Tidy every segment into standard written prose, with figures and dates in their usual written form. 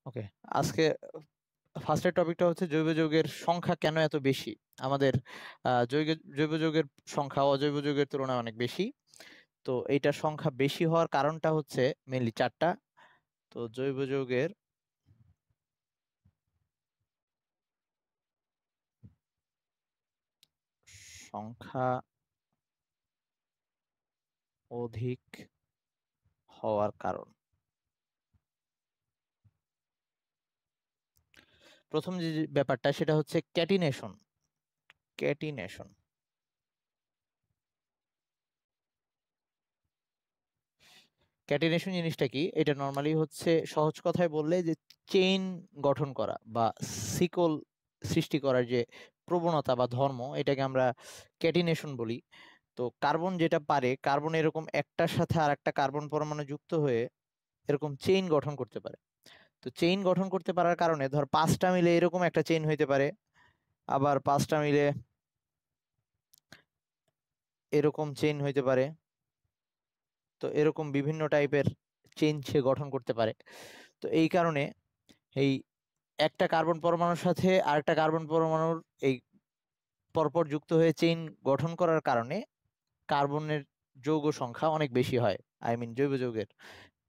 ওকে, আজকে ফার্স্টের টপিকটা হচ্ছে জৈব যৌগের সংখ্যা কেন এত বেশি আমাদের। জৈব যৌগের সংখ্যা অজৈব যৌগের তুলনায় অনেক বেশি। তো এইটার সংখ্যা বেশি হওয়ার কারণটা হচ্ছে মেনলি চারটা। তো জৈব যৌগের সংখ্যা অধিক হওয়ার কারণ, প্রথম যে ব্যাপারটা সেটা হচ্ছে ক্যাটিনেশন। ক্যাটিনেশন ক্যাটিনেশন জিনিসটা কি? এটা নর্মালি হচ্ছে সহজ কথায় বললে যে চেইন গঠন করা বা সিকল সৃষ্টি করার যে প্রবণতা বা ধর্ম, এটাকে আমরা ক্যাটিনেশন বলি। তো কার্বন যেটা পারে, কার্বন এরকম একটার সাথে আর একটা কার্বন পরমাণু যুক্ত হয়ে এরকম চেইন গঠন করতে পারে। তো চেইন গঠন করতে পারার কারণে ধর পাঁচটা মিলে এরকম একটা চেইন হইতে পারে, আবার পাঁচটা মিলে এরকম চেইন হইতে পারে। তো এরকম বিভিন্ন টাইপের চেইন সে গঠন করতে পারে। তো এই কারণে এই একটা কার্বন পরমাণুর সাথে আরেকটা কার্বন পরমাণুর এই পরপর যুক্ত হয়ে চেইন গঠন করার কারণে কার্বনের যৌগ সংখ্যা অনেক বেশি হয়। আই মিন জৈব যৌগের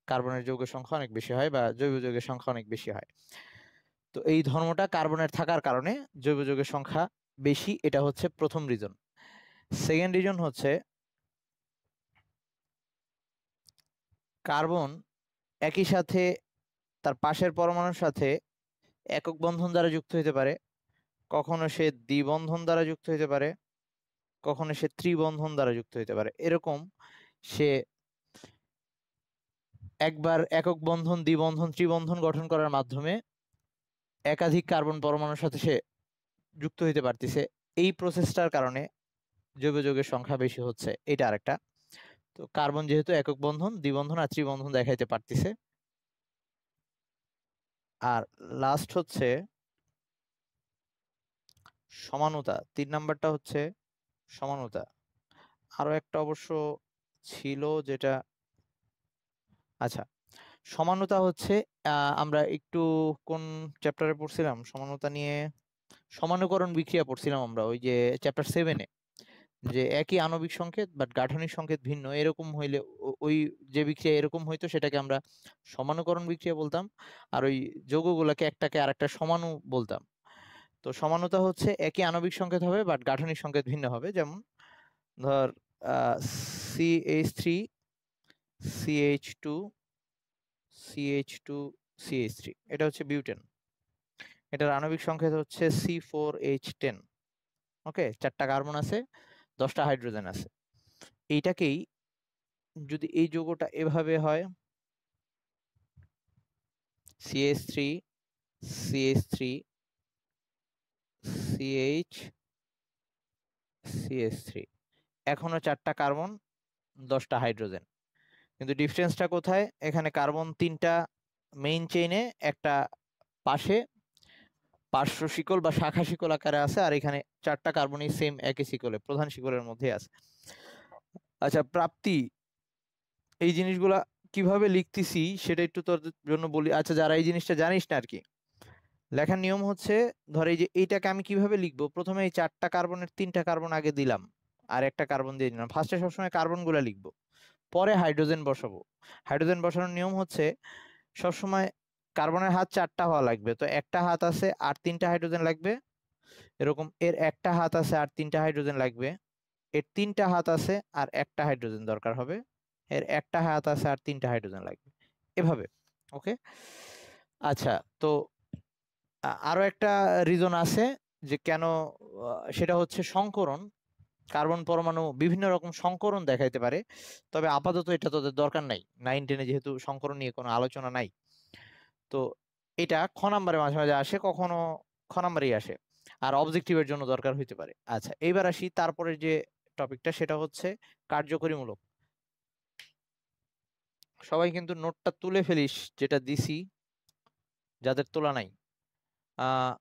কার্বনের যৌগ সংখ্যা অনেক বেশি হয় বা জৈব যৌগের সংখ্যা অনেক বেশি হয়। তো এই ধর্মটা কার্বনের থাকার কারণে জৈব যৌগের সংখ্যা বেশি, এটা হচ্ছে প্রথম রিজন। সেকেন্ড রিজন হচ্ছে কার্বন একই সাথে তার পাশের পরমাণুর সাথে একক বন্ধন দ্বারা যুক্ত হতে পারে, কখনো সে দ্বিবন্ধন দ্বারা যুক্ত হতে পারে, কখনো সে ত্রিবন্ধন দ্বারা যুক্ত হতে পারে। এরকম সে একবার একক বন্ধন, দ্বিবন্ধন, ত্রিবন্ধন গঠন করার মাধ্যমে একাধিক কার্বন পরমাণুর সাথে সে যুক্ত হইতে পারতেছে। এই প্রসেসটার কারণে জৈব যৌগের সংখ্যা বেশি হচ্ছে, এটা আরেকটা। তো কার্বন যেহেতু একক বন্ধন, দ্বিবন্ধন আর ত্রিবন্ধন দেখাইতে পারতেছে। আর লাস্ট হচ্ছে সমানতা, 3 নাম্বারটা হচ্ছে সমানতা। আরো একটা অবশ্য ছিল যেটা, আচ্ছা, সমানতা হচ্ছে আমরা একটু কোন চ্যাপ্টারে পড়ছিলাম সমানতা নিয়ে? সমানুকরণ বিক্রিয়া পড়ছিলাম আমরা ওই যে চ্যাপ্টার 7-এ, যে একই আণবিক সংকেত বাট গাঠনিক সংকেত ভিন্ন এরকম হইলে ওই যে বিক্রিয়া এরকম হইতো সেটাকে আমরা সমানুকরণ বিক্রিয়া বলতাম। আর ওই যৌগগুলোকে একটাকে আরেকটা সমাণু বলতাম। তো সমানুতা হচ্ছে একই আণবিক সংকেত হবে বাট গাঠনিক সংকেত ভিন্ন হবে। যেমন ধর CH3 CH2 CH2 CH3, এটা হচ্ছে বিউটেন। এটার আণবিক সংকেত হচ্ছে C4H10। ওকে, 4টা কার্বন আছে, 10টা হাইড্রোজেন আছে। এইটাকেই যদি এই যৌগটা এভাবে হয় CH3 CH3 CH CH3, এখনো 4টা কার্বন, 10টা হাইড্রোজেন। কিন্তু ডিফারেন্সটা কোথায়? এখানে কার্বন 3টা মেইন চেইনে, একটা পাশে পার্শ্ব শিকল বা শাখা শিকল আকারে আছে, আর এখানে 4টা কার্বনই সেম একই শিকলে প্রধান শিকলের মধ্যে আছে। আচ্ছা, প্রাপ্তি, এই জিনিসগুলা কিভাবে লিখতেছি সেটা একটু তোর জন্য বলি। আচ্ছা, যারা এই জিনিসটা জানিস না আর কি, লেখার নিয়ম হচ্ছে, ধর এই যে এইটাকে আমি কিভাবে লিখবো, প্রথমে এই 4টা কার্বনের 3টা কার্বন আগে দিলাম, আর একটা কার্বন দিয়ে দিলাম। ফার্স্টে সবসময় কার্বন গুলা লিখবো, পরে হাইড্রোজেন বসাবো। হাইড্রোজেন বসানোর নিয়ম হচ্ছে সবসময় কার্বনের হাত 4টা হওয়া লাগবে। তো একটা হাত আছে আর 3টা হাইড্রোজেন লাগবে, এরকম এর একটা হাত আছে আর 3টা হাইড্রোজেন লাগবে, এর 3টা হাত আছে আর একটা হাইড্রোজেন দরকার হবে, এর একটা হাত আছে আর 3টা হাইড্রোজেন লাগবে, এভাবে। ওকে, আচ্ছা। তো আরো একটা রিজন আছে যে কেন, সেটা হচ্ছে সংকরণ। কার্বন পরমাণু বিভিন্ন রকম সংকরণ দেখাইতে পারে, তবে আপাতত এটা তোদের দরকার নাই, 9-10-এ যেহেতু সংকরণ নিয়ে কোনো আলোচনা নাই। তো এটা খ নাম্বারে মাঝে মাঝে আসে, কখনো খ নাম্বারেই আসে, আর অবজেক্টিভের জন্য দরকার হইতে পারে। আচ্ছা, এইবার আসি তারপরে যে টপিকটা, সেটা হচ্ছে কার্যকরীমূলক। সবাই কিন্তু নোটটা তুলে ফেলিস, যেটা দিছি, যাদের তোলা নাই। আহ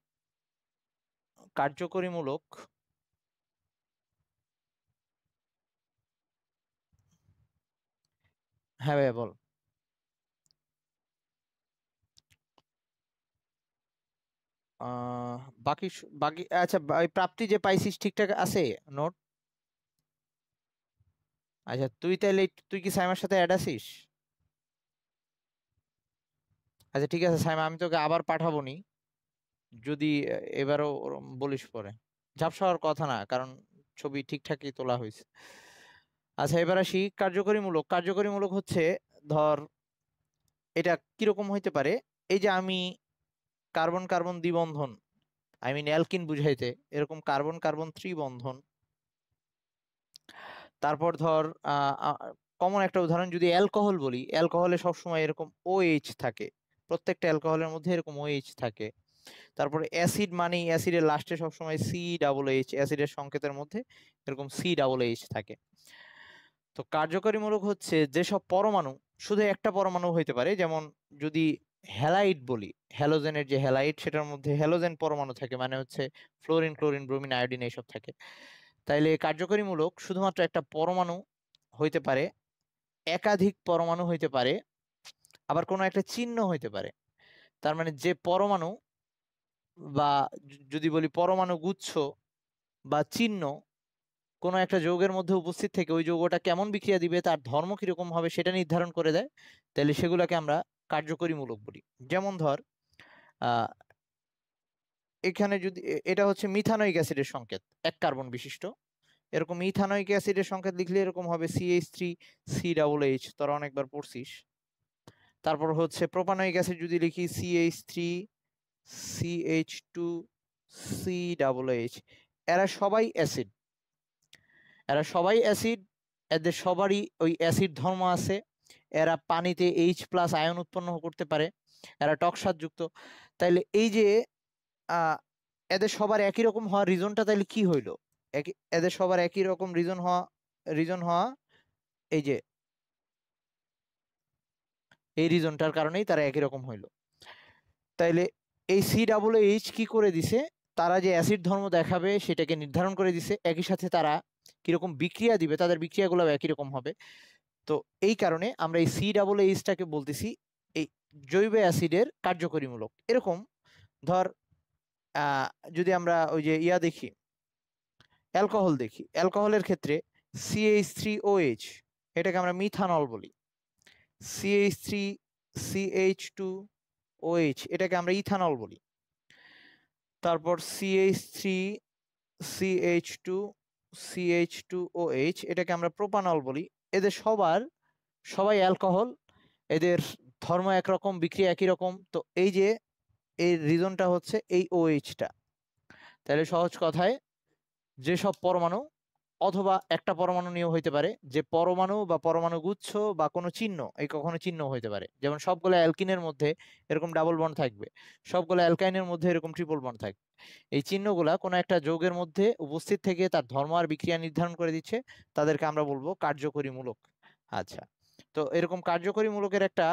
কার্যকরীমূলক, হ্যাঁ ভাইয়া বল। বাকি বাকি আচ্ছা, প্রাপ্তি যে পাইছিস ঠিকঠাক আছে নোট? আচ্ছা, তুই কি সাইমার সাথে অ্যাড আছিস? আচ্ছা ঠিক আছে সাইমা, আমি তোকে আবার পাঠাবো নি, যদি এবারও ওরম বলিস পরে। ঝাপসা হওয়ার কথা না, কারণ ছবি ঠিকঠাকই তোলা হয়েছে। আচ্ছা এবার আসি কার্যকরীমূলক। কার্যকরীমূলক হচ্ছে, ধর এটা কিরকম হইতে পারে, এই যে আমি কার্বন কার্বন দ্বিবন্ধন, আই মিন অ্যালকিন বুঝাইতে, এরকম কার্বন কার্বন ত্রিবন্ধন। তারপর ধর কমন একটা উদাহরণ যদি অ্যালকোহল বলি, অ্যালকোহলে সবসময় এরকম OH থাকে, প্রত্যেকটা অ্যালকোহলের মধ্যে এরকম OH থাকে। তারপরে অ্যাসিড, মানে অ্যাসিডের লাস্টে সবসময় COOH, অ্যাসিডের সংকেতের মধ্যে এরকম COOH থাকে। তো কার্যকরীমূলক হচ্ছে যেসব পরমাণু, শুধু একটা পরমাণু হইতে পারে, যেমন যদি হ্যালাইড বলি, হ্যালোজেনের যে হ্যালাইড, সেটার মধ্যে হ্যালোজেন পরমাণু থাকে, মানে হচ্ছে ফ্লোরিন ক্লোরিন ব্রোমিন আয়োডিন এইসব থাকে। তাইলে কার্যকরীমূলক শুধুমাত্র একটা পরমাণু হইতে পারে, একাধিক পরমাণু হইতে পারে, আবার কোনো একটা চিহ্ন হইতে পারে। তার মানে যে পরমাণু, বা যদি বলি পরমাণু গুচ্ছ বা চিহ্ন, কোনো একটা যৌগের মধ্যে উপস্থিত থেকে ওই যৌগটা কেমন বিক্রিয়া দিবে, তার ধর্ম কিরকম হবে, সেটা নির্ধারণ করে দেয়, তাহলে সেগুলোকে আমরা কার্যকরীমূলক বলি। যেমন ধর আহ এখানে যদি এটা হচ্ছে মিথানোয়িক অ্যাসিডের সংকেত, এক কার্বন বিশিষ্ট, এরকম ইথানোয়িক অ্যাসিডের সংকেত লিখলে এরকম হবে CH3COOH, তোরা অনেকবার পড়ছিস। তারপর হচ্ছে প্রোপানোয়িক অ্যাসিড যদি লিখি CH3CH2COOH, এরা সবাই অ্যাসিড, এরা সবাই অ্যাসিড, এদের সবারই ওই অ্যাসিড ধর্ম আছে। এরা পানিতে H+ আয়ন উৎপন্ন করতে পারে, এরা টকসারযুক্ত। তাইলে এই যে এদের সবার একই রকম হওয়ার রিজনটা তাইলে কি হইলো? এদের সবার একই রকম রিজন হওয়া এই যে এই রিজনটার কারণেই তারা একই রকম হইলো। তাইলে এই COOH কি করে দিছে, তারা যে অ্যাসিড ধর্ম দেখাবে সেটাকে নির্ধারণ করে দিছে, একই সাথে তারা কিরকম বিক্রিয়া দিবে, তাদের বিক্রিয়াগুলো একই রকম হবে। তো এই কারণে আমরা এই COOHটাকে বলতেছি এই জৈব অ্যাসিডের কার্যকরীমূলক। এরকম ধর আহ যদি আমরা ওই যে দেখি, অ্যালকোহল দেখি, অ্যালকোহলের ক্ষেত্রে CH3OH, এটাকে আমরা মিথানল বলি। CH3CH2OH, এটাকে আমরা ইথানল বলি। তারপর CH3CH2CH2OH, এটাকে আমরা প্রোপানল বলি। এদের সবাই অ্যালকোহল, এদের ধর্ম একরকম, বিক্রিয়া একই রকম। তো এই যে এই রিজনটা হচ্ছে এই OH-টা। তাহলে সহজ কথায়, যেসব পরমাণু, অথবা একটা পরমাণু নিয়েও হইতে পারে, যে পরমাণু বা পরমাণু গুচ্ছ বা কোনো চিহ্ন, এই কখনো চিহ্ন হইতে পারে, যেমন সবগুলো অ্যালকিনের মধ্যে এরকম ডাবল বন্ড থাকবে, সবগুলো অ্যালকাইনের মধ্যে এরকম ট্রিপল বন্ড থাকবে। এই চিহ্নগুলা কোনো একটা যৌগের মধ্যে উপস্থিত থেকে তার ধর্ম আর বিক্রিয়া নির্ধারণ করে দিচ্ছে, তাদেরকে আমরা বলবো কার্যকরীমূলক। আচ্ছা, তো এরকম কার্যকরীমূলকের একটা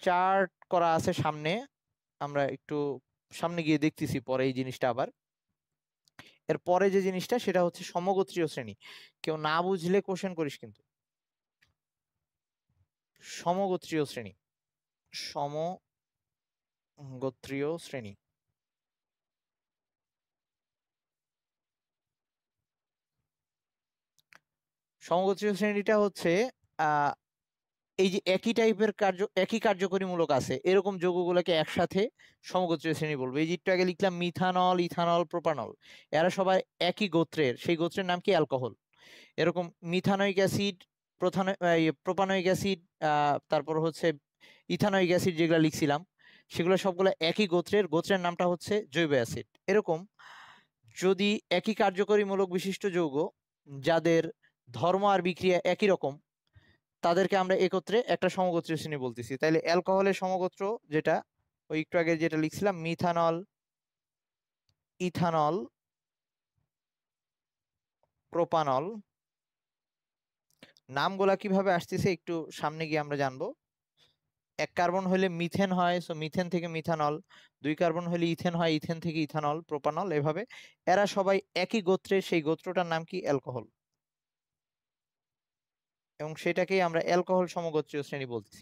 চার্ট করা আছে সামনে, আমরা একটু সামনে গিয়ে দেখতেছি পরে এই জিনিসটা আবার। এর পরে যে জিনিসটা সেটা হচ্ছে সমগোত্রীয় শ্রেণী। কেউ না বুঝলে কোশ্চেন করিস কিন্তু। সমগোত্রীয় শ্রেণী, সমগোত্রীয় শ্রেণী। সমগোত্রীয় শ্রেণীটা হচ্ছে আহ এই যে একই কার্যকরীমূলক আছে এরকম যৌগগুলোকে একসাথে সমগোত্রীয় শ্রেণী বলবো। এই যে একটু আগে লিখলাম মিথানল, ইথানল, প্রোপানল, এরা সবাই একই গোত্রের, সেই গোত্রের নাম কি? অ্যালকোহল। এরকম মিথানোয়িক অ্যাসিড, প্রোপানোয়িক অ্যাসিড, তারপর হচ্ছে ইথানোয়িক অ্যাসিড যেগুলো লিখছিলাম, সেগুলো সবগুলো একই গোত্রের নামটা হচ্ছে জৈব অ্যাসিড। এরকম যদি একই কার্যকরীমূলক বিশিষ্ট যৌগ, যাদের ধর্ম আর বিক্রিয়া একই রকম, তাদেরকে আমরা একত্রে একটা সমগোত্রীয় শ্রেণী বলতেছি। তাইলে অ্যালকোহলের সমগোত্র যেটা, ওই একটু আগে যেটা লিখছিলাম, মিথানল, ইথানল, প্রোপানল, নামগুলা কিভাবে আসতেছে একটু সামনে গিয়ে আমরা জানবো। এক কার্বন হলে মিথেন হয়, সো মিথেন থেকে মিথানল। দুই কার্বন হলে ইথেন হয়, ইথেন থেকে ইথানল, প্রোপানল, এভাবে। এরা সবাই একই গোত্রের, সেই গোত্রটার নাম কি? অ্যালকোহল। এবং সেটাকেই আমরা অ্যালকোহল সমগোত্রীয় শ্রেণী বলতেছি।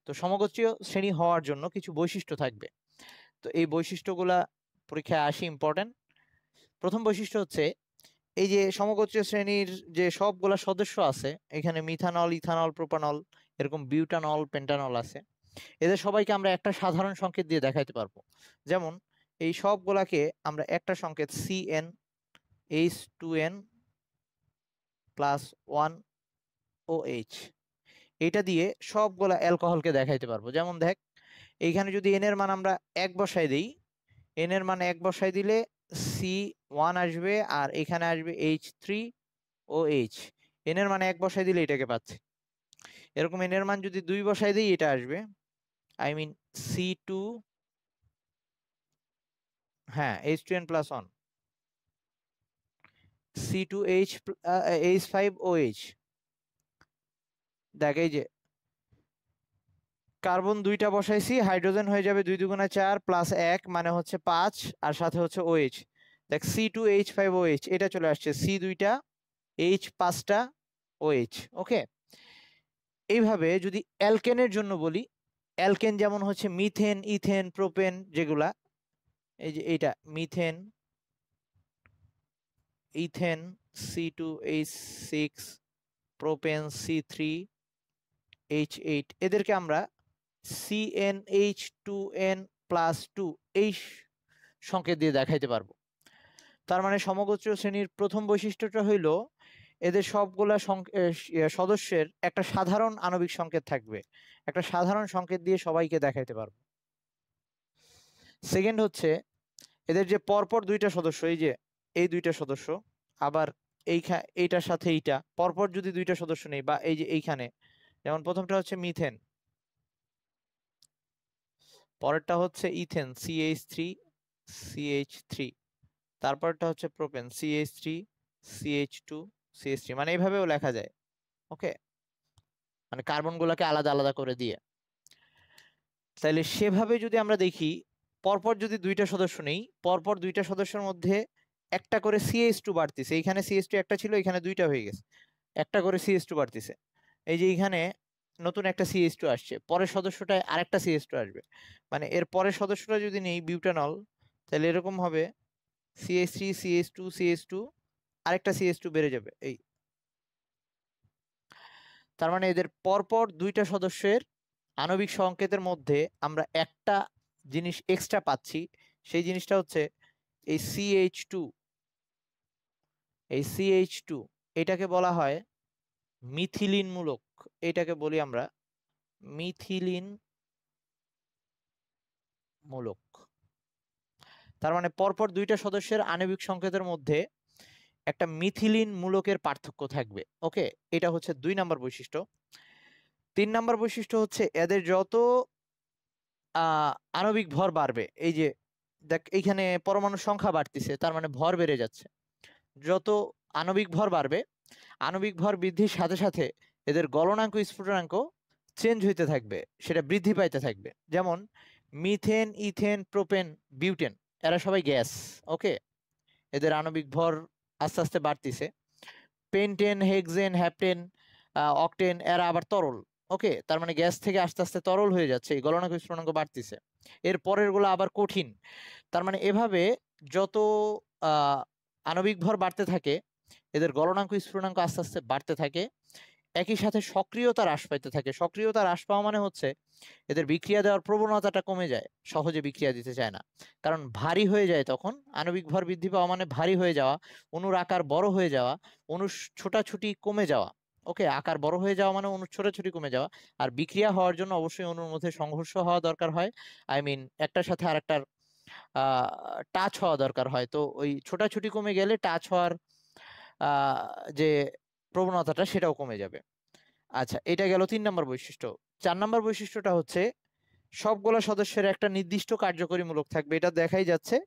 তো সমগোত্রীয় শ্রেণী হওয়ার জন্য কিছু বৈশিষ্ট্য থাকবে। তো এই বৈশিষ্ট্যগুলা পরীক্ষায় আসি, ইম্পর্টেন্ট। প্রথম বৈশিষ্ট্য হচ্ছে এই যে সমগোত্রীয় শ্রেণীর যে সবগুলা সদস্য আছে, এখানে মিথানল, ইথানল, প্রোপানল, এরকম বিউটানল, পেন্টানল আছে, এদের সবাইকে আমরা একটা সাধারণ সংকেত দিয়ে দেখাইতে পারবো। যেমন এই সবগুলাকে আমরা একটা সংকেত CN H2N প্লাস 1OH এটা দিয়ে সবগুলা অ্যালকোহলকে দেখাইতে পারবো। যেমন দেখ, এইখানে যদি n এর মান আমরা 1 বসাই দিই, n এর মান 1 বসাই দিলে C1 আসবে, আর এখানে আসবে H3OH। n এর মান 1 বসাই দিলে এটাকে পাচ্ছি। এরকম n এর মান যদি 2 বসাই দিই এটা আসবে, আই মিন C2, হ্যাঁ H2N প্লাস 1, C2H H5OH। দেখ এই যে কার্বন 2টা বসাইছি, হাইড্রোজেন হয়ে যাবে 2 দুগুণা 4 প্লাস 1 মানে হচ্ছে 5, আর সাথে হচ্ছে OH। দেখ C2H5OH এটা চলে আসছে, C2টা H5টা OH। ওকে, এইভাবে যদি অ্যালকেনের জন্য বলি, অ্যালকেন যেমন হচ্ছে মিথেন, ইথেন, প্রোপেন, যেগুলা এই যে এইটা methane, ethane C2H6, propane C3H8, এদেরকে আমরা CnH2n প্লাস 2 এই সংকেত দিয়ে দেখাইতে পারবো। তার মানে সমগোত্রীয় শ্রেণীর প্রথম বৈশিষ্ট্যটা হইল এদের সবগুলা সদস্যের একটা সাধারণ আণবিক সংকেত থাকবে, একটা সাধারণ সংকেত দিয়ে সবাইকে দেখাইতে পারবো। সেকেন্ড হচ্ছে এদের যে পরপর 2টা সদস্য, এই যে এই 2টা সদস্য, আবার এইটার সাথে এইটা পরপর যদি 2টা সদস্য নেই, বা এই যে এইখানে যেমন প্রথমটা হচ্ছে মিথেন, পরেরটা হচ্ছে ইথেন CH3CH3, তারপরটা হচ্ছে প্রোপেন CH3CH2CH3, মানে এইভাবেও লেখা যায়। ওকে, মানে কার্বন গুলাকে আলাদা আলাদা করে দিয়ে। তাহলে সেভাবে যদি আমরা দেখি, পরপর যদি 2টা সদস্য নেই, পরপর 2টা সদস্যের মধ্যে একটা করে CH2 বাড়তিছে। এইখানে CH2 একটা ছিল, এখানে 2টা হয়ে গেছে, একটা করে CH2 বাড়তিছে। এই যে এইখানে নতুন একটা CH2 আসছে, পরের সদস্যটায় আরেকটা CH2 আসবে, মানে এর পরের সদস্যটা যদি নেই বিউটানল, তাহলে এরকম হবে CH3CH2CH2, আরেকটা CH2 বেড়ে যাবে। এই তার মানে এদের পরপর 2টা সদস্যের আণবিক সংকেতের মধ্যে আমরা একটা জিনিস এক্সট্রা পাচ্ছি, সেই জিনিসটা হচ্ছে এই CH2। এই CH2 এটাকে বলা হয় মিথিলিন মূলক, এটাকে বলি আমরা মিথিলিন মূলক। তার মানে পরপর 2টা সদস্যের আণবিক সংকেতের মধ্যে একটা মিথিলিন মূলকের পার্থক্য থাকবে। ওকে, এটা হচ্ছে 2 নাম্বার বৈশিষ্ট্য। 3 নাম্বার বৈশিষ্ট্য হচ্ছে এদের যত আণবিক ভর বাড়বে, এই যে দেখ এইখানে পরমাণুর সংখ্যা বাড়তিছে, তার মানে ভর বেড়ে যাচ্ছে। যত আণবিক ভর বাড়বে, আণবিক ভর বৃদ্ধির সাথে সাথে এদের গলনাঙ্ক স্ফুটনাঙ্ক চেঞ্জ হইতে থাকবে, সেটা বৃদ্ধি পাইতে থাকবে। যেমন মিথেন, ইথেন, প্রোপেন, বিউটেন, এরা সবাই গ্যাস। ওকে, এদের আণবিক ভর আস্তে আস্তে বাড়তিছে। পেন্টেন, হেক্সেন, হ্যাপটেন, অকটেন, এরা আবার তরল। ওকে, তার মানে গ্যাস থেকে আস্তে আস্তে তরল হয়ে যাচ্ছে, এই গলনাঙ্ক স্ফুটনাঙ্ক বাড়তিছে। এর পরের গুলো আবার কঠিন। তার মানে এভাবে যত আণবিক ভর বাড়তে থাকে, এদের গলনাঙ্ক স্ফুটনাঙ্ক আস্তে আস্তে বাড়তে থাকে। একই সাথে সক্রিয়তা হ্রাস পাইতে থাকে। সক্রিয়তা হ্রাস পাওয়া মানে হচ্ছে এদের বিক্রিয়া দেওয়ার প্রবণতাটা কমে যায়, সহজে বিক্রিয়া দিতে চায় না, কারণ ভারী হয়ে যায়। তখন আণবিক ভর বৃদ্ধি পাওয়া মানে ভারী হয়ে যাওয়া, অণুর আকার বড় হয়ে যাওয়া, অণুর ছোটাছুটি কমে যাওয়া। ওকে, আকার বড় হয়ে যাওয়া মানে অণুর ছোটাছুটি কমে যাওয়া। আর বিক্রিয়া হওয়ার জন্য অবশ্যই অণুর মধ্যে সংঘর্ষ হওয়া দরকার হয়, আই মিন একটার সাথে আরেকটার টাচ হওয়া দরকার হয়। তো ওই ছোটাছুটি কমে গেলে টাচ হওয়ার যে প্রবণতাটা সেটাও কমে যাবে। আচ্ছা, এটা গেল 3 নম্বর বৈশিষ্ট্য। 4 নম্বর বৈশিষ্ট্যটা হচ্ছে সবগুলো সদস্যের একটা নির্দিষ্ট কার্যকরী মূলক থাকবে। এটা দেখাই যাচ্ছে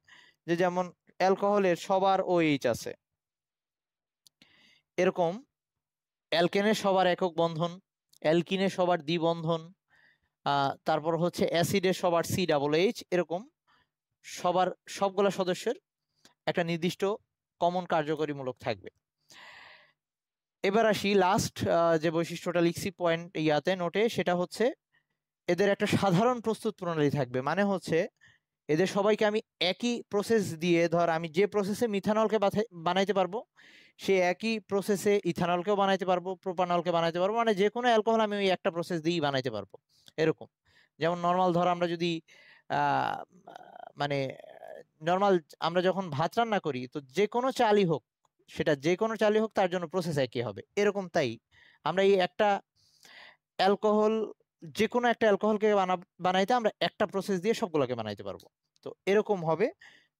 যে যেমন অ্যালকোহলের সবার OH আছে, এরকম অ্যালকেনের সবার একক বন্ধন, অ্যালকিনের সবার দ্বিবন্ধন, তারপর হচ্ছে অ্যাসিডের সবার COOH, এরকম সবগুলা সদস্যের একটা নির্দিষ্ট কমন কার্যকরী মূলক থাকবে। এবার আসি লাস্ট যে বৈশিষ্ট্যটা লিখছি পয়েন্ট নোটে, সেটা হচ্ছে এদের একটা সাধারণ প্রস্তুত প্রণালী থাকবে। মানে হচ্ছে এদের সবাইকে আমি একই প্রসেস দিয়ে, ধর আমি যে প্রসেসে মিথানলকে বানাইতে পারবো সে একই প্রসেসে ইথানলকেও বানাইতে পারবো, প্রোপানলকে বানাইতে পারবো, মানে যে কোনো অ্যালকোহল আমি ওই একটা প্রসেস দিয়েই বানাইতে পারবো। এরকম যেমন নর্মাল ধর আমরা যদি মানে নর্মাল আমরা যখন ভাত রান্না করি, তো যে কোনো চালই হোক, সেটা যে কোনো চালই হোক, তার জন্য প্রসেস একই হবে। এরকম তাই আমরা এই একটা অ্যালকোহল, যে কোনো একটা অ্যালকোহলকে বানাইতে আমরা একটা প্রসেস দিয়ে সবগুলোকে বানাইতে পারবো। তো এরকম হবে।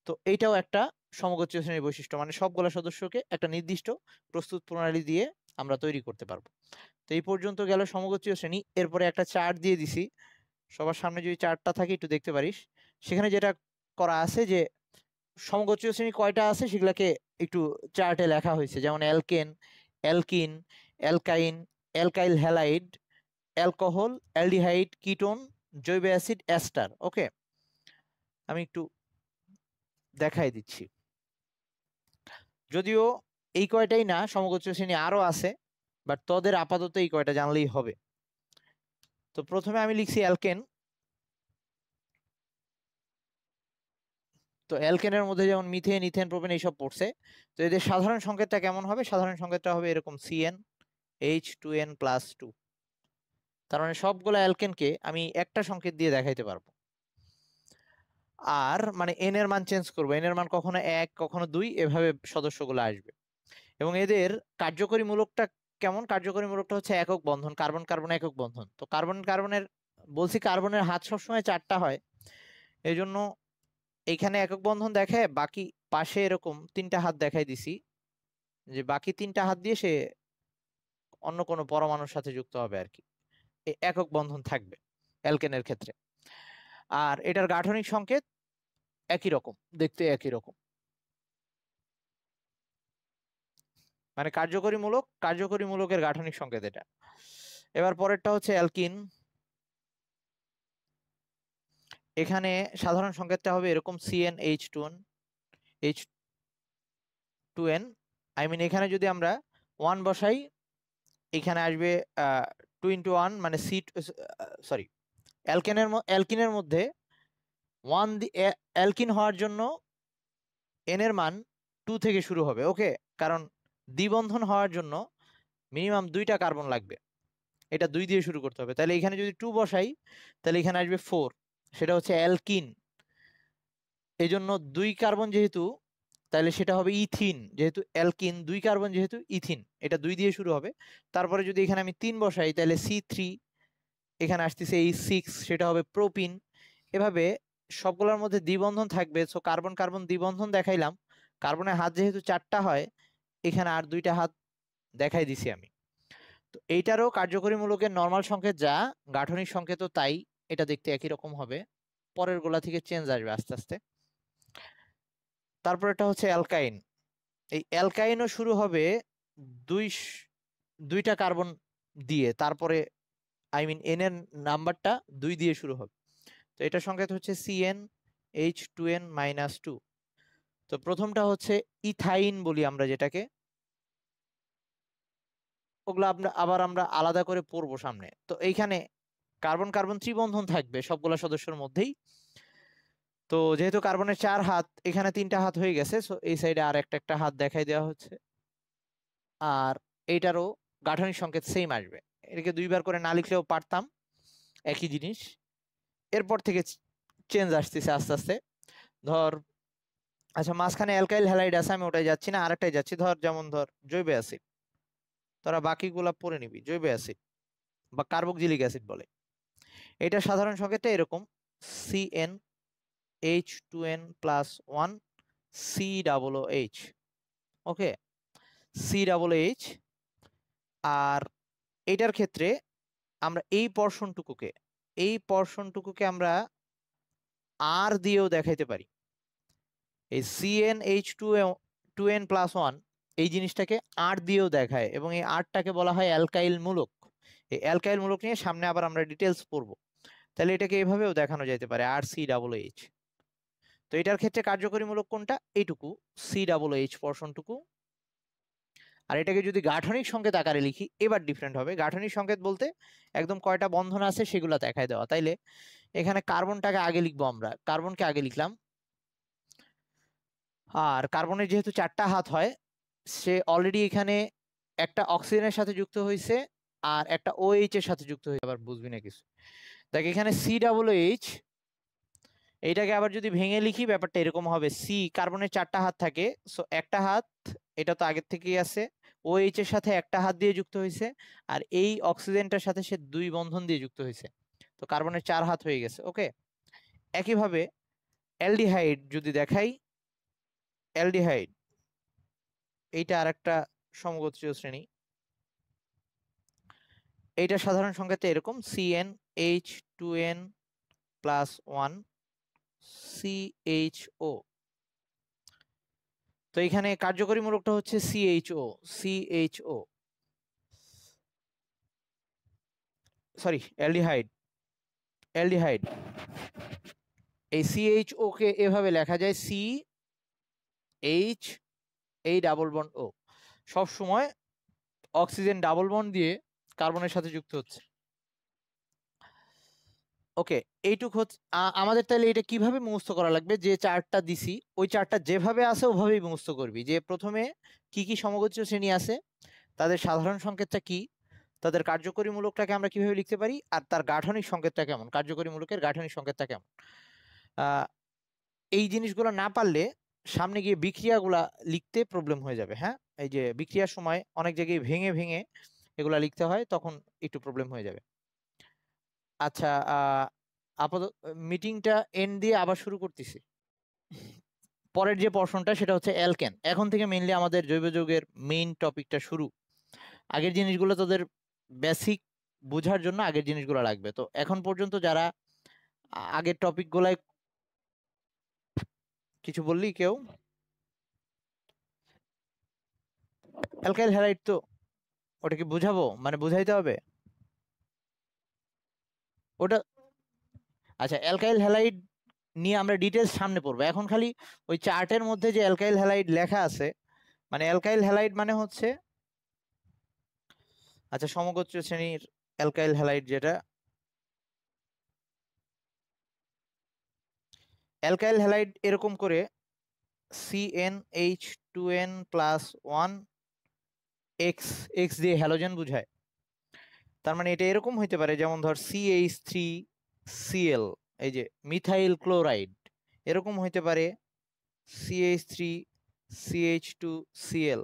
তো এইটাও একটা সমগোত্রীয় শ্রেণীর বৈশিষ্ট্য, মানে সবগুলো সদস্যকে একটা নির্দিষ্ট প্রস্তুত প্রণালী দিয়ে আমরা তৈরি করতে পারবো। তো এই পর্যন্ত গেল সমগোত্রীয় শ্রেণী। এরপরে একটা চার্ট দিয়ে দিছি, সবার সামনে যদি চার্টটা থাকে একটু দেখতে পারিস। সেখানে যেটা করা আছে যে সমগোত্রীয় শ্রেণী কয়টা আছে সেগুলাকে একটু চার্টে লেখা হয়েছে, যেমন alkane, alkyne, অ্যালকাইন, alkyl halide, alcohol, aldehyde, ketone, জৈব অ্যাসিড, এস্টার। ওকে, আমি একটু দেখাই দিচ্ছি। যদিও এই কয়টাই না, সমগোত্রীয় শ্রেণী আরো আছে, বাট তোদের আপাতত এই কয়টা জানলেই হবে। তো প্রথমে আমি লিখছি অ্যালকেন। তো অ্যালকেনের মধ্যে যেমন মিথেন, ইথেন, প্রোপেন এইসব পড়ছে। তো এদের সাধারণ সংকেতটা কেমন হবে? সাধারণ সংকেতটা হবে এরকম CnH2n+2। তার মানে সবগুলো অ্যালকেনকে আমি একটা সংকেত দিয়ে দেখাইতে পারবো। আর মানে এন এর মান চেঞ্জ করবো, এন এর মান কখনো 1 কখনো 2 এভাবে সদস্যগুলো আসবে। এবং এদের কার্যকরী মূলকটা কেমন? কার্যকরী মূলকটা হচ্ছে একক বন্ধন, কার্বন কার্বন একক বন্ধন। তো কার্বন কার্বনের, বলছি কার্বনের হাত সবসময় 4টা হয়, এই জন্য এইখানে একক বন্ধন দেখায়, বাকি পাশে এরকম 3টা হাত দেখাই দিছি, যে বাকি 3টা হাত দিয়ে সে অন্য কোনো পরমাণুর সাথে যুক্ত হবে আর কি, একক বন্ধন থাকবে অ্যালকেনের ক্ষেত্রে। আর এটার গাঠনিক সংকেত একই রকম, দেখতে একই রকম, মানে কার্যকরী মূলকের গাঠনিক সংকেত এটা। এবার পরেরটা হচ্ছে অ্যালকিন। এখানে সাধারণ সংকেতটা হবে এরকম CnH2n, H2n, আই মিন এখানে যদি আমরা 1 বসাই, এখানে আসবে 2 × 1 মানে সরি, অ্যালকিনের মধ্যে অ্যালকিন হওয়ার জন্য এন এর মান 2 থেকে শুরু হবে। ওকে, কারণ দ্বিবন্ধন হওয়ার জন্য মিনিমাম 2টা কার্বন লাগবে, এটা 2 দিয়ে শুরু করতে হবে। তাহলে এখানে যদি 2 বসাই, তাহলে এখানে আসবে 4, সেটা হচ্ছে অ্যালকিন। এই জন্য 2 কার্বন যেহেতু, তাহলে সেটা হবে ইথিন, যেহেতু অ্যালকিন 2 কার্বন যেহেতু ইথিন, এটা 2 দিয়ে শুরু হবে। তারপরে যদি এখানে আমি 3 বসাই, তাহলে C3, এখানে আসতেছে এই 6, সেটা হবে প্রোপিন। এভাবে সবগুলোর মধ্যে দ্বিবন্ধন থাকবে। সো কার্বন কার্বন দ্বিবন্ধন দেখাইলাম, কার্বনের হাত যেহেতু 4টা হয়, এখানে আর 2টা হাত দেখাই দিছি আমি। তো এইটারও কার্যকরী মূলকের নরমাল সংকেত যা, গাঠনিক সংকেতও তাই, এটা দেখতে একই রকম হবে। পরের গোলা থেকে চেঞ্জ আসবে আস্তে আস্তে। তারপর এটা হচ্ছে অ্যালকাইন। এই অ্যালকাইনও শুরু হবে 2টা কার্বন দিয়ে, তারপরে আই মিন এন এর নাম্বারটা 2 দিয়ে শুরু হবে। তো এটা সংকেত হচ্ছে CnH2n-2। তো প্রথমটা হচ্ছে ইথাইন বলি আমরা যেটাকে, ওগুলো আমরা আলাদা করে পড়বো সামনে। তো এইখানে কার্বন কার্বন ত্রিবন্ধন থাকবে সবগুলা সদস্যের মধ্যেই। তো যেহেতু কার্বনের 4 হাত, এখানে 3টা হাত হয়ে গেছে, সো এই সাইডে আর একটা হাত দেখাই দেওয়া হচ্ছে। আর এইটারও গাঠনিক সংকেত সেম আসবে, এটাকে 2বার করে না লিখলেও পারতাম, একই জিনিস। এরপর থেকে চেঞ্জ আসতেছে আস্তে আস্তে। ধর, আচ্ছা মাঝখানে অ্যালকাইল হ্যালাইড আছে, আমি ওটাই যাচ্ছি না, আরেকটাই যাচ্ছি। যেমন ধর জৈব অ্যাসিড, তোরা বাকিগুলা পড়ে নিবি। জৈব অ্যাসিড বা কার্বক্সিলিক অ্যাসিড বলে। এটা সাধারণ সংকেতটা এরকম CnH2n+1 COOH। ওকে, COOH। আর এটার ক্ষেত্রে আমরা এই পর্শনটুকুকে আমরা আর দিয়েও দেখাইতে পারি। এই CnH2n+1 এই জিনিসটাকে আর দিয়েও দেখায়, এবং এই আরটাকে বলা হয় অ্যালকাইল মূলক। এই অ্যালকাইল মূলক নিয়ে সামনে আবার আমরা ডিটেলস পড়বো। তাহলে এটাকে এভাবেও দেখানো যেতে পারে, RCOOH। তো এটার ক্ষেত্রে কার্যকরী মূলক কোনটা? এইটুকু COOH পর্শনটুকু। আর এটাকে যদি গাঠনিক সংকেত আকারে লিখি এবার ডিফারেন্ট হবে। গাঠনিক সংকেত বলতে একদম কয়টা বন্ধন আছে সেগুলো দেখায় দেওয়া। তাইলে এখানে কার্বনটাকে আগে লিখবো, আমরা কার্বনকে আগে লিখলাম। আর কার্বনের যেহেতু 4টা হাত হয়, সে অলরেডি এখানে একটা অক্সিজেনের সাথে যুক্ত হয়েছে আর একটা OH এর সাথে যুক্ত হয়েছে। আবার বুঝবি না কিছু, দেখ এখানে COOH, এইটাকে আবার যদি ভেঙে লিখি ব্যাপারটা এরকম হবে। কার্বনের 4টা হাত থাকে, সো একটা হাত এটা তো আগের থেকেই আছে, OH এর সাথে একটা হাত দিয়ে যুক্ত হয়েছে, আর এই অক্সিজেনটার সাথে সে 2 বন্ধন দিয়ে যুক্ত হয়েছে, তো কার্বনের 4 হাত হয়ে গেছে। ওকে, একইভাবে অ্যালডিহাইড যদি দেখাই, অ্যালডিহাইড এইটা আর একটা সমগোত্রীয় শ্রেণী। এইটা সাধারণ সংকেতে এরকম CnH2n+1 CHO। তো এখানে কার্যকরী মূলকটা হচ্ছে CHO, সরি অ্যালডিহাইড। এই CHO কে এভাবে লেখা যায় CH, এই ডাবল বন্ড O, সব সময় অক্সিজেন ডাবল বন্ড দিয়ে কার্বনের সাথে যুক্ত হচ্ছে। ওকে, এইটুক হচ্ছে আমাদের। তাহলে এটা কিভাবে মুখস্থ করা লাগবে? যে চার্টটা দিছি ওই চার্টটা যেভাবে আছে ওভাবেই মুখস্থ করবি। যে প্রথমে কি কি সমগোত্রীয় শ্রেণী আছে, তাদের সাধারণ সংকেতটা কি, তাদের কার্যকরী মূলকটাকে আমরা কিভাবে লিখতে পারি, আর তার গাঠনিক সংকেতটা কেমন, কার্যকরী মূলকের গাঠনিক সংকেতটা কেমন। এই জিনিসগুলো না পারলে সামনে গিয়ে বিক্রিয়াগুলা লিখতে প্রবলেম হয়ে যাবে। হ্যাঁ, এই যে বিক্রিয়ার সময় অনেক জায়গায় ভেঙে ভেঙে এগুলা লিখতে হয়, তখন একটু প্রবলেম হয়ে যাবে। আচ্ছা, আপাতত মিটিংটা এন্ড দিয়ে আবার শুরু করতেছি। পরের যে পোরশনটা সেটা হচ্ছে অ্যালকেন। এখন থেকে মেইনলি আমাদের জৈব যৌগের মেইন টপিকটা শুরু। আগের জিনিসগুলো তোদের বেসিক বোঝার জন্য আগের জিনিসগুলো লাগবে। তো এখন পর্যন্ত যারা আগের টপিকগুলাই, কিছু বললি কেউ? অ্যালকাইল হ্যালাইড, তো ওটা কি বুঝাবো, মানে বুঝাইতে হবে ওটা? আচ্ছা, অ্যালকাইল হ্যালাইড নিয়ে আমরা ডিটেলস সামনে পড়বো। এখন খালি ওই চার্টের মধ্যে যে অ্যালকাইল হ্যালাইড লেখা আছে, মানে অ্যালকাইল হ্যালাইড মানে হচ্ছে, আচ্ছা সমগোত্রীয় শ্রেণীর অ্যালকাইল হ্যালাইড, যেটা অ্যালকাইল হ্যালাইড এরকম করে CnH2n+1 X দিয়ে হ্যালোজেন বুঝায়। তার মানে এটা এরকম হইতে পারে, যেমন ধর CH3Cl, এই যে মিথাইল ক্লোরাইড, এরকম হইতে পারে CH3CH2Cl,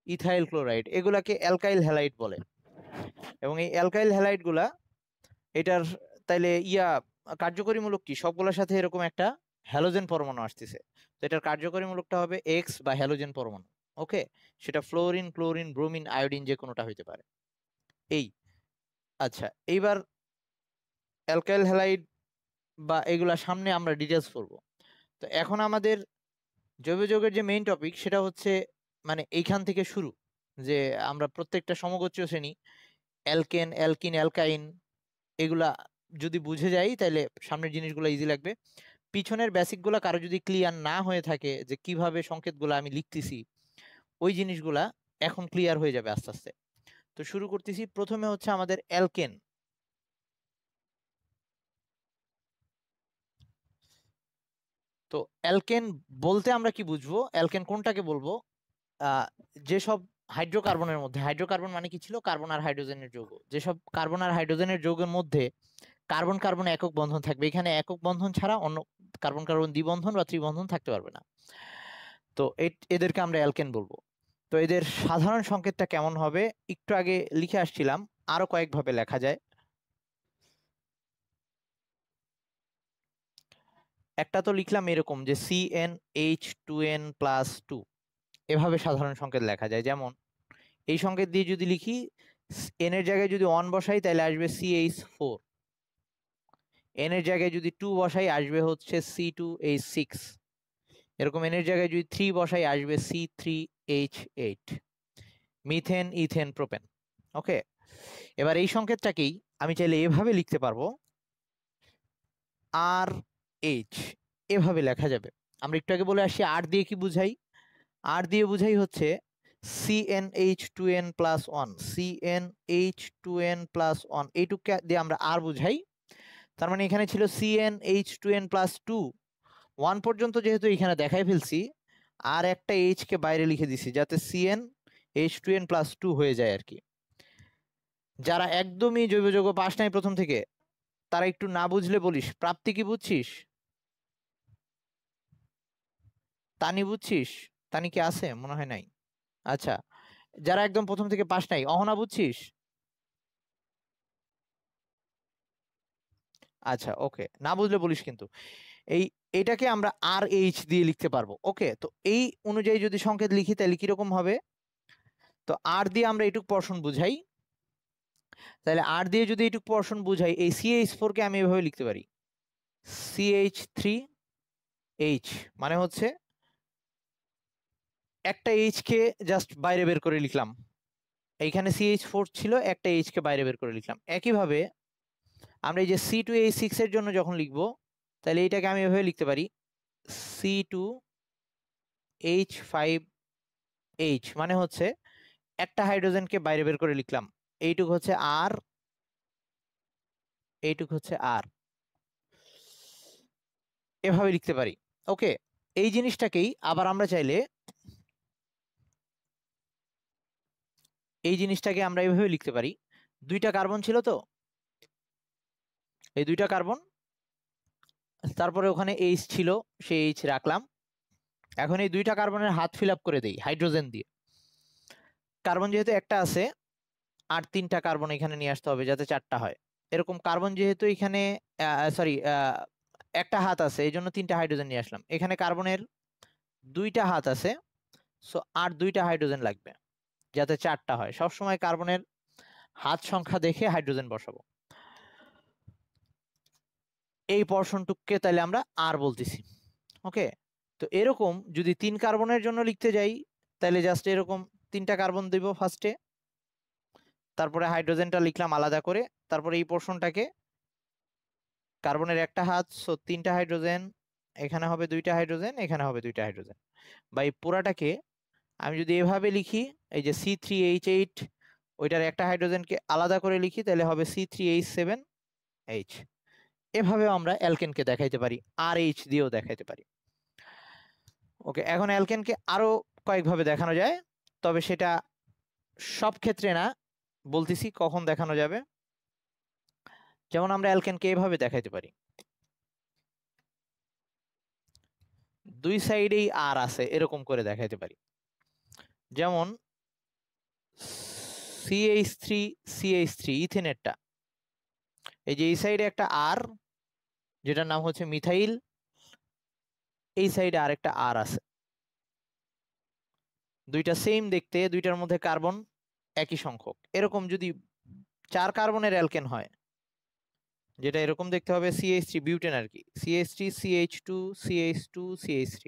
ইথাইল ক্লোরাইড, এগুলাকে অ্যালকাইল হ্যালাইড বলে। এবং এই অ্যালকাইল হ্যালাইড গুলা এটার তাইলে কার্যকরী মূলক কি, সবগুলোর সাথে এরকম একটা হ্যালোজেন পরমাণু আসতেছে, তো এটার কার্যকরী মূলকটা হবে X বা হ্যালোজেন পরমাণু। ওকে, সেটা ফ্লোরিন, ক্লোরিন, ব্রোমিন, আয়োডিন যে কোনোটা হইতে পারে। এই আচ্ছা, এইবার অ্যালকাইল হ্যালাইড বা এগুলা সামনে আমরা ডিটেলস পড়বো। তো এখন আমাদের জৈব যৌগের যে মেইন টপিক সেটা হচ্ছে, মানে এইখান থেকে শুরু, যে আমরা প্রত্যেকটা সমগোত্রীয় শ্রেণী অ্যালকেন, অ্যালকিন, অ্যালকাইন এগুলা যদি বুঝে যাই তাহলে সামনের জিনিসগুলো ইজি লাগবে। পিছনের বেসিকগুলা কারো যদি ক্লিয়ার না হয়ে থাকে, যে কিভাবে সংকেতগুলো আমি লিখতেছি, ওই জিনিসগুলা এখন ক্লিয়ার হয়ে যাবে আস্তে আস্তে। তো শুরু করতেছি, প্রথমে হচ্ছে আমাদের অ্যালকেন। তো অ্যালকেন বলতে আমরা কি বুঝবো, অ্যালকেন কোনটাকে বলবো? যেসব হাইড্রোকার্বনের মধ্যে, হাইড্রোকার্বন মানে কি ছিল, কার্বন আর হাইড্রোজেনের যৌগ, যেসব কার্বন আর হাইড্রোজেনের যৌগের মধ্যে কার্বন কার্বন একক বন্ধন থাকবে, এখানে একক বন্ধন ছাড়া অন্য কার্বন কার্বন দ্বিবন্ধন বা ত্রিবন্ধন থাকতে পারবে না, তো এদেরকে আমরা অ্যালকেন বলবো। তো এদের সাধারণ সংকেতটা কেমন হবে একটু আগে লিখে আসছিলাম, আরো কয়েকভাবে লেখা যায়। একটা তো লিখলাম এরকম যে CnH2n+2, এভাবে সাধারণ সংকেত লেখা যায়। যেমন এই সংকেত দিয়ে যদি লিখি, এন এর জায়গায় যদি 1 বসাই তাহলে আসবে CH4, এন এর জায়গায় যদি 2 বসাই আসবে হচ্ছে C2H6, এরকম এন এর জায়গায় যদি 3 বসাই আসবে C3H8, মিথেন, ইথেন, প্রোপেন। ওকে, এবার এই সংকেতটাকেই আমি চাইলে এভাবে লিখতে পারবো, RH, এভাবে লেখা যাবে। আমরা একটু আগে বলে আসি আর দিয়ে কি বুঝাই, আর দিয়ে বুঝাই হচ্ছে CnH2n+1 CnH2n+1 এইটুকু দিয়ে আমরা আর বুঝাই। তার মানে এখানে ছিল CnH2n+2 1 পর্যন্ত যেহেতু এখানে দেখাই ফেলছি, আর একটা H কে বাইরে লিখে দিছি যাতে CnH2n+2 হয়ে যায় আর কি। যারা একদমই জৈব যৌগ পাস নাই প্রথম থেকে, তারা একটু না বুঝলে বলিস। প্রাপ্তি কি বুঝছিস? তানি বুঝছিস? তানি কি আছে? মনে হয় নাই। আচ্ছা, যারা একদম প্রথম থেকে পাস নাই, অহনা বুঝছিস? আচ্ছা ওকে, না বুঝলে বলিস কিন্তু। এইটাকে আমরা আর এইচ দিয়ে লিখতে পারবো। ওকে, তো এই অনুযায়ী যদি সংকেত লিখি তাহলে কিরকম হবে? তো আর দিয়ে আমরা এইটুক পোরশন বুঝাই, তাহলে আর দিয়ে যদি এইটুক পোরশন বুঝাই, এই CH4 কে আমি এভাবে লিখতে পারি CH3H, মানে হচ্ছে একটা H কে জাস্ট বাইরে বের করে লিখলাম। এইখানে CH4 ছিল, একটা H কে বাইরে বের করে লিখলাম। একইভাবে আমরা এই যে C2H6 এর জন্য যখন লিখবো, তাহলে এইটাকে আমি এভাবে লিখতে পারি C2H5H, মানে হচ্ছে একটা হাইড্রোজেনকে বাইরে বের করে লিখলাম। এইটুক হচ্ছে আর, এইটুক হচ্ছে আর, এভাবে লিখতে পারি। ওকে, এই জিনিসটাকেই আবার আমরা চাইলে এই জিনিসটাকে আমরা এইভাবে লিখতে পারি। দুইটা কার্বন ছিল তো, এই দুইটা কার্বন, তারপরে ওখানে H ছিল, সেই H রাখলাম। এখন এই দুইটা কার্বনের হাত ফিল আপ করে দেই হাইড্রোজেন দিয়ে। কার্বন যেহেতু একটা আছে, আর 3টা কার্বন এখানে নিয়ে আসতে হবে যাতে 4টা হয়। এরকম কার্বন যেহেতু এখানে সরি একটা হাত আছে, এই জন্য 3টা হাইড্রোজেন নিয়ে আসলাম। এখানে কার্বনের 2টা হাত আছে, সো আর 2টা হাইড্রোজেন লাগবে যাতে 4টা হয়। সবসময় কার্বনের হাত সংখ্যা দেখে হাইড্রোজেন বসাবো। এই পোরশনটুককে তাহলে আমরা আর বলতেছি। ওকে, তো এরকম যদি 3 কার্বনের জন্য লিখতে যাই, তাহলে জাস্ট এরকম 3টা কার্বন দিব ফার্স্টে, তারপরে হাইড্রোজেনটা লিখলাম আলাদা করে, তারপরে এই পোরশনটাকে কার্বনের একটা হাত, সো 3টা হাইড্রোজেন, এখানে হবে 2টা হাইড্রোজেন, এখানে হবে 2টা হাইড্রোজেন। বা এই পুরাটাকে আমি যদি এভাবে লিখি, এই যে C3H8, ওইটার একটা হাইড্রোজেনকে আলাদা করে লিখি, তাহলে হবে C3H7H। এভাবেও আমরা অ্যালকেনকে দেখাইতে পারি, আর এইচ দিয়েও দেখাইতে পারি। ওকে, এখন অ্যালকেনকে আরো কয়েকভাবে দেখানো যায়, তবে সেটা সব ক্ষেত্রে না, বলতেছি কখন দেখানো যাবে। যেমন আমরা অ্যালকেনকে এভাবে দেখাইতে পারি, দুই সাইডেই আর আছে, এরকম করে দেখাইতে পারি। যেমন CH3 ইথেনেরটা, এই যে এই সাইডে একটা আর, যেটার নাম হচ্ছে মিথাইল, এই সাইডে আরেকটা আর আছে। দুইটা সেম দেখতে, দুইটার মধ্যে কার্বন একই সংখ্যক। এরকম যদি 4 কার্বনের অ্যালকেন হয়, যেটা এরকম দেখতে হবে, CH3 বিউটেন আর কি, CH3 CH2 CH2 CH3,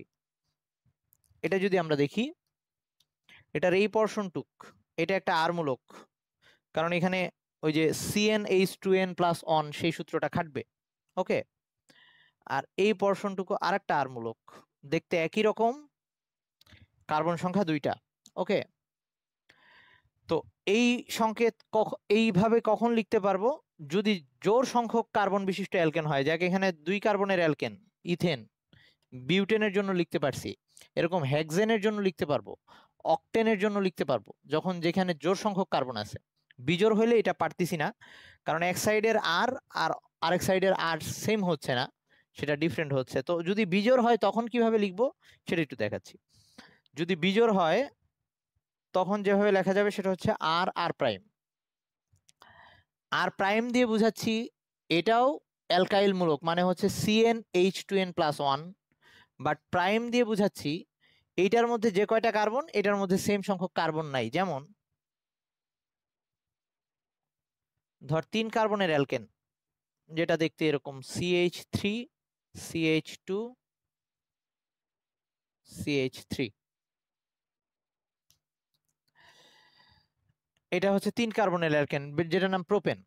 এটা যদি আমরা দেখি, এটার এই পোরশনটুক, এটা একটা আর মূলক, কারণ এখানে ওই যে CnH2n+1 সেই সূত্রটা খাটবে। ওকে, আর এই পোরশনটুকু আরেকটা আর মূলক, দেখতে একই রকম, কার্বন সংখ্যা 2টা। ওকে, তো এই সংকেত এইভাবে কখন লিখতে পারবো? যদি জোড় সংখ্যক কার্বন বিশিষ্ট অ্যালকেন হয়, যাকে এখানে 2 কার্বনের অ্যালকেন, ইথেন, বিউটেনের জন্য লিখতে পারছি, এরকম হেক্সেনের জন্য লিখতে পারবো, অক্টেনের জন্য লিখতে পারবো, যখন যেখানে জোড় সংখ্যক কার্বন আছে। বিজোড় হলে এটা পারতেছি না, কারণ এক সাইডের আর আর আরেক সাইডের আর সেম হচ্ছে না, সেটা ডিফারেন্ট হচ্ছে। তো যদি বিজোড় হয় তখন কিভাবে লিখবো সেটা একটু দেখাচ্ছি। যদি বিজোড় হয় তখন যেভাবে লেখা যাবে সেটা হচ্ছে আর আর প্রাইম। আর প্রাইম দিয়ে বুঝাচ্ছি এটাও অ্যালকাইল মূলক, মানে হচ্ছে CnH2n+1, বাট প্রাইম দিয়ে বুঝাচ্ছি এইটার মধ্যে যে কয়টা কার্বন, এটার মধ্যে সেম সংখ্যক কার্বন নাই। যেমন ধর 3 কার্বনের অ্যালকেন, যেটা দেখতে এরকম CH3 CH2 CH3, এটা হচ্ছে 3 কার্বনের অ্যালকেন, যেটার নাম প্রোপেন।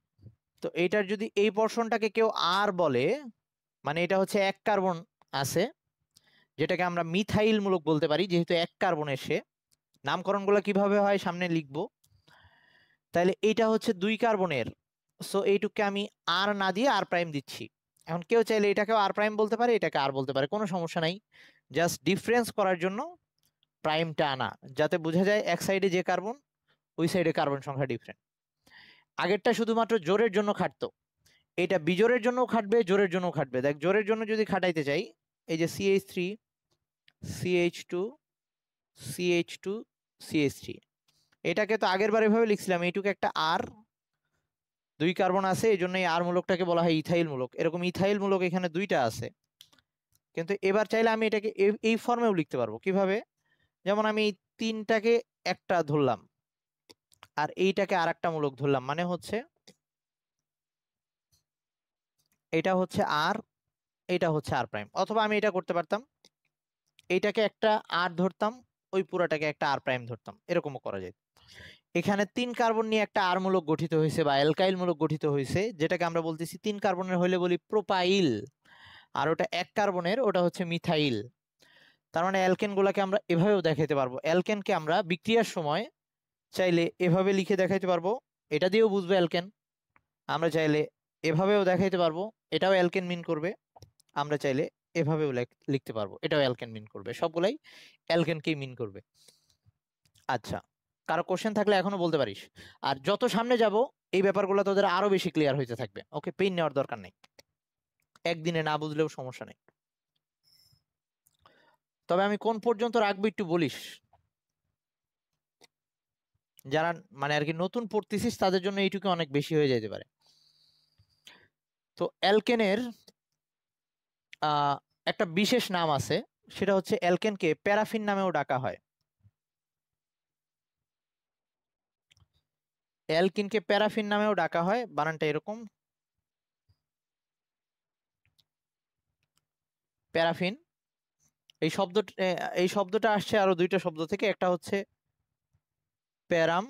তো এইটার যদি এই পোরশনটাকে কেউ আর বলে, মানে এটা হচ্ছে 1 কার্বন আছে, যেটাকে আমরা মিথাইল মূলক বলতে পারি, যেহেতু 1 কার্বনের সে, নামকরণগুলো কিভাবে হয় সামনে লিখবো। তাহলে এইটা হচ্ছে 2 কার্বনের, সো এইটুকু আমি আর না দিয়ে আর প্রাইম দিচ্ছি। এখন কেউ চাইলে এটাকেও আর প্রাইম বলতে পারে, এটাকে আর বলতে পারে, কোনো সমস্যা নাই। জাস্ট ডিফারেন্স করার জন্য প্রাইমটা আনা, যাতে বোঝা যায় এক সাইডে যে কার্বন ওই সাইডে কার্বন সংখ্যা ডিফারেন্ট। আগেরটা শুধুমাত্র জোরের জন্য খাটতো, এটা বিজোরের জন্য খাটবে, জোরের জন্য খাটবে। দেখ জোরের জন্য যদি খাটাইতে চাই, এই যে CH3 CH2 CH2 CH3, এটাকে তো আগের বার এভাবে লিখছিলাম, এইটুকু একটা আর, 2 কার্বন আছে, এই জন্য এই আর মূলকটাকে বলা হয় ইথাইল মূলক। এরকম ইথাইল মূলক এখানে 2টা আছে, কিন্তু এবার চাইলে আমি এটাকে এই ফর্মেও লিখতে পারবো। কিভাবে? যেমন আমি এই 3টাকে একটা ধরলাম আর এইটাকে আর একটা মূলক ধরলাম, মানে হচ্ছে এটা হচ্ছে আর, এটা হচ্ছে আর প্রাইম। অথবা আমি এটা করতে পারতাম, এইটাকে একটা আর ধরতাম, ওই পুরাটাকে একটা আর প্রাইম ধরতাম, এরকমও করা যায়। এখানে 3 কার্বন নিয়ে একটা আর মূলক গঠিত হয়েছে বা অ্যালকাইল মূলক গঠিত হয়েছে, যেটাকে আমরা বলতেছি 3 কার্বনের হইলে বলি প্রোপাইল, আর ওটা 1 কার্বনের, ওটা হচ্ছে মিথাইল। তার মানে অ্যালকেন গুলাকে আমরা এভাবেও দেখাইতে পারবো। অ্যালকেনকে আমরা বিক্রিয়ার সময় চাইলে এভাবে লিখে দেখাইতে পারবো, এটা দিয়েও বুঝবো অ্যালকেন। আমরা চাইলে এভাবেও দেখাইতে পারবো, এটাও অ্যালকেন মিন করবে। আমরা চাইলে এভাবেও লিখতে পারবো, এটাও অ্যালকেন মিন করবে। সবগুলাই অ্যালকেনকেই মিন করবে। আচ্ছা, কারো কোশ্চেন থাকলে এখনো বলতে পারিস। আর যত সামনে যাব এই ব্যাপারগুলো তোদের আরো বেশি ক্লিয়ার হইতে থাকবে। ওকে, পেইন নেওয়ার দরকার নেই, একদিনে না বুঝলেও সমস্যা নেই। তবে আমি কোন পর্যন্ত রাখবো একটু বলিস, যারা মানে আর কি নতুন পড়তেছিস তাদের জন্য এইটুকু অনেক বেশি হয়ে যেতে পারে। তো অ্যালকেনের একটা বিশেষ নাম আছে, সেটা হচ্ছে অ্যালকেনকে প্যারাফিন নামেও ডাকা হয়। অ্যালকিনকে প্যারাফিন নামেও ডাকা হয়, বানানটা এরকম, প্যারাফিন। এই শব্দটা এই শব্দটা আসছে আরো 2টা শব্দ থেকে, একটা হচ্ছে প্যারাম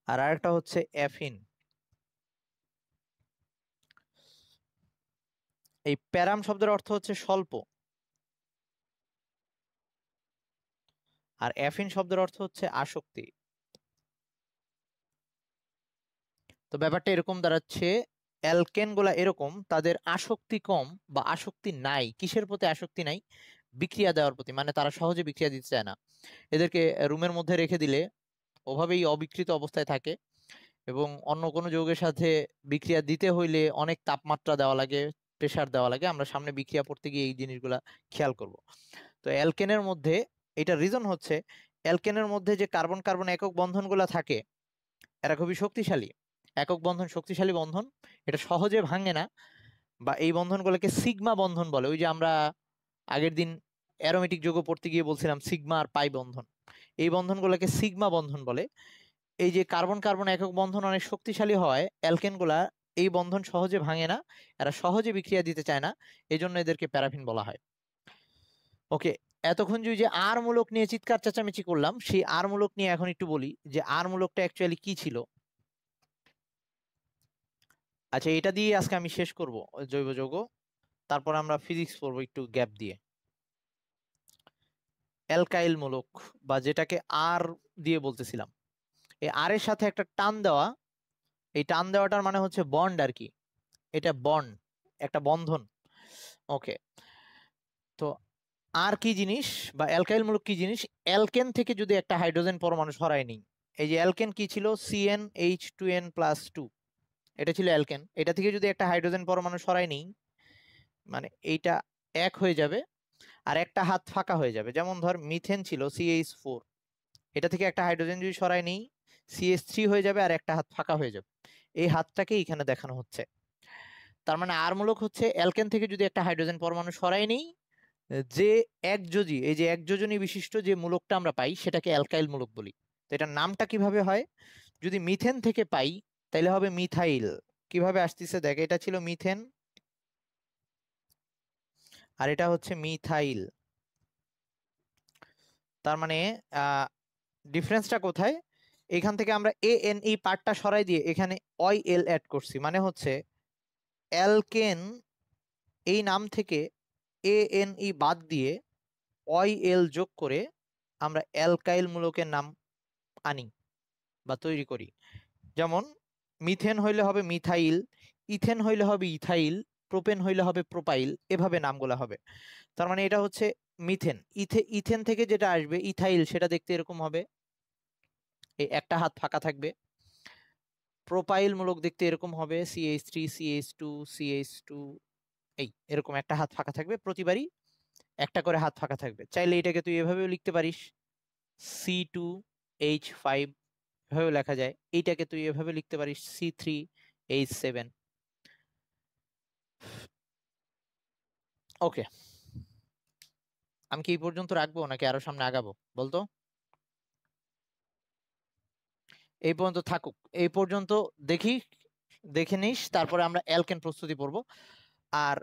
আর আরেকটা হচ্ছে অ্যাফিন। এই প্যারাম শব্দের অর্থ হচ্ছে স্বল্প, আর অ্যাফিন শব্দের অর্থ হচ্ছে আসক্তি। তো ব্যাপারটা এরকম দাঁড়াচ্ছে, অ্যালকেন গুলা এরকম, তাদের আসক্তি কম বা আসক্তি নাই। কিসের প্রতি আসক্তি নাই? বিক্রিয়া দেওয়ার প্রতি, মানে তারা সহজে বিক্রিয়া দিতে চায় না। এদেরকে রুমের মধ্যে রেখে দিলে ওভাবেই অবিকৃত অবস্থায় থাকে, এবং অন্য কোনো যৌগের সাথে বিক্রিয়া দিতে হইলে অনেক তাপমাত্রা দেওয়া লাগে, প্রেসার দেওয়া লাগে। আমরা সামনে বিক্রিয়া পড়তে গিয়ে এই জিনিসগুলা খেয়াল করব। তো অ্যালকেনের মধ্যে এটা রিজন হচ্ছে, অ্যালকেনের মধ্যে যে কার্বন কার্বন একক বন্ধনগুলা থাকে এরা খুবই শক্তিশালী। একক বন্ধন শক্তিশালী বন্ধন, এটা সহজে ভাঙে না, বা এই বন্ধনগুলোকে সিগমা বন্ধন বলে। ওই যে আমরা আগের দিন অ্যারোমেটিক যৌগ পড়তে গিয়ে বলছিলাম সিগমা আর পাই বন্ধন, এই বন্ধনগুলোকে সিগমা বন্ধন বলে। এই যে কার্বন কার্বন একক বন্ধন অনেক শক্তিশালী হয়, অ্যালকেনগুলা এই বন্ধন সহজে ভাঙে না, এরা সহজে বিক্রিয়া দিতে চায় না, এই জন্য এদেরকে প্যারাফিন বলা হয়। ওকে, এতক্ষণ যে আর মূলক নিয়ে চিৎকার চেঁচামেচি করলাম, সেই আর মূলক নিয়ে এখন একটু বলি যে আর মূলকটা অ্যাকচুয়ালি কি ছিল। আচ্ছা, এটা দিয়ে আজকে আমি শেষ করব জৈব যৌগ, তারপর আমরা ফিজিক্স পড়বো একটু গ্যাপ দিয়ে। অ্যালকাইল মূলক, বা যেটাকে আর দিয়ে বলতেছিলাম, এই আর এর সাথে একটা টান দেওয়া, এই টান দেওয়াটার মানে হচ্ছে বন্ড আর কি, এটা বন্ড, একটা বন্ধন। ওকে, তো আর কি জিনিস বা অ্যালকাইল মূলক কি জিনিস? অ্যালকেন থেকে যদি একটা হাইড্রোজেন পরমাণু সরাই নিই, এই যে অ্যালকেন কি ছিল, CnH2n+2, এটা ছিল অ্যালকেন। এটা থেকে যদি একটা হাইড্রোজেন পরমাণু সরাই নিই, মানে এইটা এক হয়ে যাবে আর একটা হাত ফাঁকা হয়ে যাবে। যেমন ধর মিথেন ছিল CH4, এটা থেকে একটা হাইড্রোজেন যদি সরাই নিই CH3 হয়ে যাবে আর একটা হাত ফাঁকা হয়ে যাবে। এই হাতটাকে এখানে দেখানো হচ্ছে। তার মানে আর মূলক হচ্ছে অ্যালকেন থেকে যদি একটা হাইড্রোজেন পরমাণু সরাই নিই, যে একযোজী, এই যে একযোজনী বিশিষ্ট যে মূলকটা আমরা পাই সেটাকে অ্যালকাইল মূলক বলি। তো এটার নামটা কিভাবে হয়? যদি মিথেন থেকে পাই তাহলে হবে মিথাইল। কিভাবে আসতেছে দেখ, এটা ছিল মিথেন আর এটা হচ্ছে মিথাইল। তার মানে ডিফারেন্সটা কোথায়? এখান থেকে আমরা ANE পার্টটা সরাই দিয়ে এখানে OIL অ্যাড করছি, মানে হচ্ছে অ্যালকেন এই নাম থেকে ANE বাদ দিয়ে OL যোগ করে আমরা অ্যালকাইল মূলকের নাম আনি বা তৈরি করি। যেমন মিথেন হইলে হবে মিথাইল, ইথেন হইলে হবে ইথাইল, প্রোপেন হইলে হবে প্রোপাইল, এভাবে নামগুলো হবে। তার মানে এটা হচ্ছে মিথেন। ইথেন থেকে যেটা আসবে ইথাইল, সেটা দেখতে এরকম হবে, এই একটা হাত ফাঁকা থাকবে। প্রোপাইল মূলক দেখতে এরকম হবে, CH3 CH2 CH2, এই এরকম একটা হাত ফাঁকা থাকবে, প্রতিবারই একটা করে হাত ফাঁকা থাকবে। চাইলে এটাকে তুই এভাবেও লিখতে পারিস, C2H5 এভাবে লেখা যায়। এইটাকে তুই এভাবে লিখতে পারিস, C3H7। ওকে, আমি কি এই পর্যন্ত রাখবো নাকি আরো সামনে আগাবো বলতো? এই পর্যন্ত থাকুক, এই পর্যন্ত দেখি, দেখে নিস, তারপরে আমরা অ্যালকেন প্রস্তুতি পড়বো। আর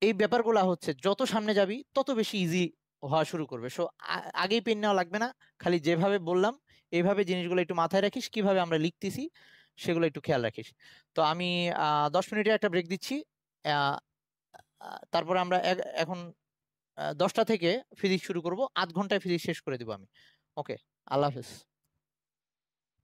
এই ব্যাপারগুলা হচ্ছে যত সামনে যাবি তত বেশি ইজি হওয়া শুরু করবে। সো আগেই পেন নেওয়া লাগবে না, খালি যেভাবে বললাম এইভাবে জিনিসগুলো একটু মাথায় রাখিস, কিভাবে আমরা লিখতেছি সেগুলো একটু খেয়াল রাখিস। তো আমি 10 মিনিটের একটা ব্রেক দিচ্ছি। আহ, তারপরে আমরা এখন 10টা থেকে ফিজিক্স শুরু করব, আধ ঘন্টায় ফিজিক্স শেষ করে দিব আমি। ওকে, আল্লাহ হাফেজ।